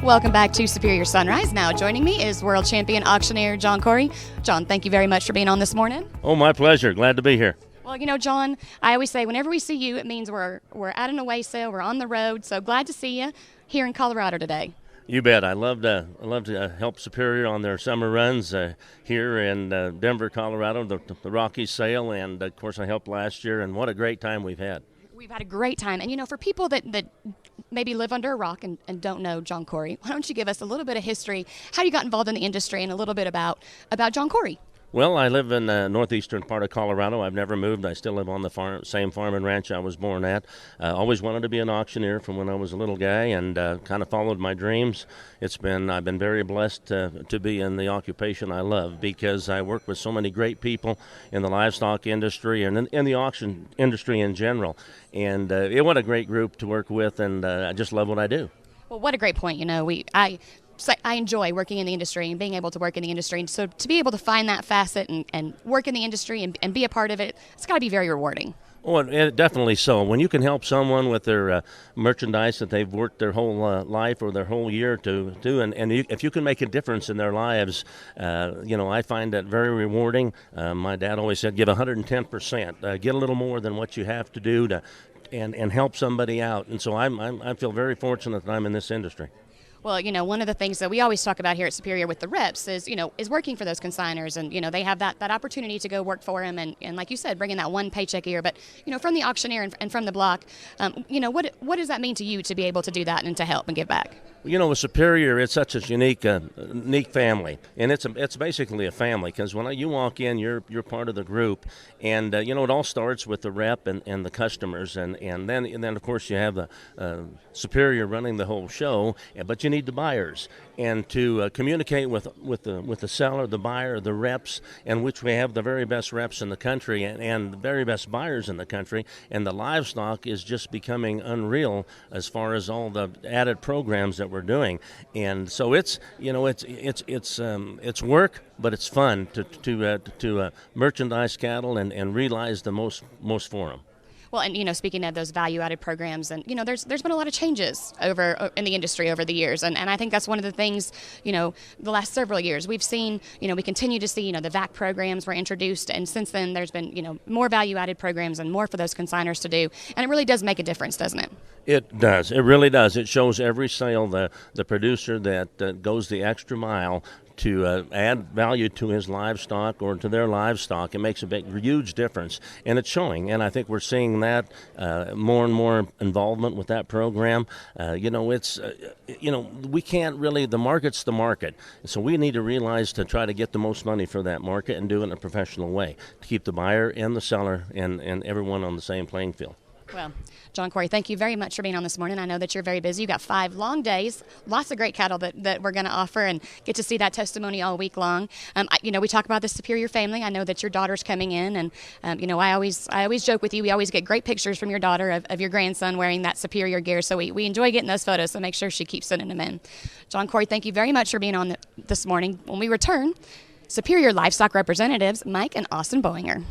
Welcome back to Superior Sunrise. Now joining me is world champion auctioneer John Korrey. John, thank you very much for being on this morning. Oh, my pleasure. Glad to be here. Well, you know, John, I always say whenever we see you, it means we're at an away sale, we're on the road. So glad to see you here in Colorado today. You bet. I love to help Superior on their summer runs here in Denver, Colorado, the Rockies sale, and of course I helped last year, and what a great time we've had. We've had a great time. And, you know, for people that maybe live under a rock and don't know John Korrey, why don't you give us a little bit of history, how you got involved in the industry, and a little bit about John Korrey? Well, I live in the northeastern part of Colorado. I've never moved. I still live on the same farm and ranch I was born at. Always wanted to be an auctioneer from when I was a little guy, and kind of followed my dreams. I've been very blessed to be in the occupation I love, because I work with so many great people in the livestock industry and in the auction industry in general. And what a great group to work with, and I just love what I do. Well, what a great point. You know, I enjoy working in the industry and being able to work in the industry. And so to be able to find that facet and work in the industry and be a part of it, it's got to be very rewarding. Oh, definitely so. When you can help someone with their merchandise that they've worked their whole life or their whole year to do, and if you can make a difference in their lives, I find that very rewarding. My dad always said, give 110%. Get a little more than what you have to do and help somebody out. And so I feel very fortunate that I'm in this industry. Well, you know, one of the things that we always talk about here at Superior with the reps is working for those consigners, and, you know, they have that opportunity to go work for them and like you said, bringing that one paycheck a year. But, you know, from the auctioneer and from the block, what does that mean to you to be able to do that and to help and give back? You know, with Superior, it's such a unique family, and it's basically a family, because when you walk in, you're part of the group, and it all starts with the rep and the customers, and then of course you have the Superior running the whole show, but you need the buyers, and to communicate with the seller, the buyer, the reps, and which we have the very best reps in the country and the very best buyers in the country, and the livestock is just becoming unreal as far as all the added programs that we're doing. And so it's work, but it's fun to merchandise cattle and realize the most for them. Well, and, you know, speaking of those value-added programs, and, you know, there's been a lot of changes in the industry over the years, and I think that's one of the things, you know, the last several years we've seen, you know, we continue to see, you know, the VAC programs were introduced, and since then there's been, you know, more value-added programs and more for those consigners to do, and it really does make a difference, doesn't it? It does. It really does. It shows every sale the producer that goes the extra mile to add value to his livestock or to their livestock. It makes a huge difference, and it's showing. And I think we're seeing that more and more involvement with that program. We can't really. The market's the market, so we need to realize to try to get the most money for that market and do it in a professional way to keep the buyer and the seller and everyone on the same playing field. Well, John Korrey, thank you very much for being on this morning. I know that you're very busy. You've got 5 long days, lots of great cattle that we're going to offer, and get to see that testimony all week long. We talk about the Superior family. I know that your daughter's coming in, and I always joke with you. We always get great pictures from your daughter of your grandson wearing that Superior gear, so we enjoy getting those photos, so make sure she keeps sending them in. John Korrey, thank you very much for being on this morning. When we return, Superior Livestock representatives Mike and Austin Boehinger.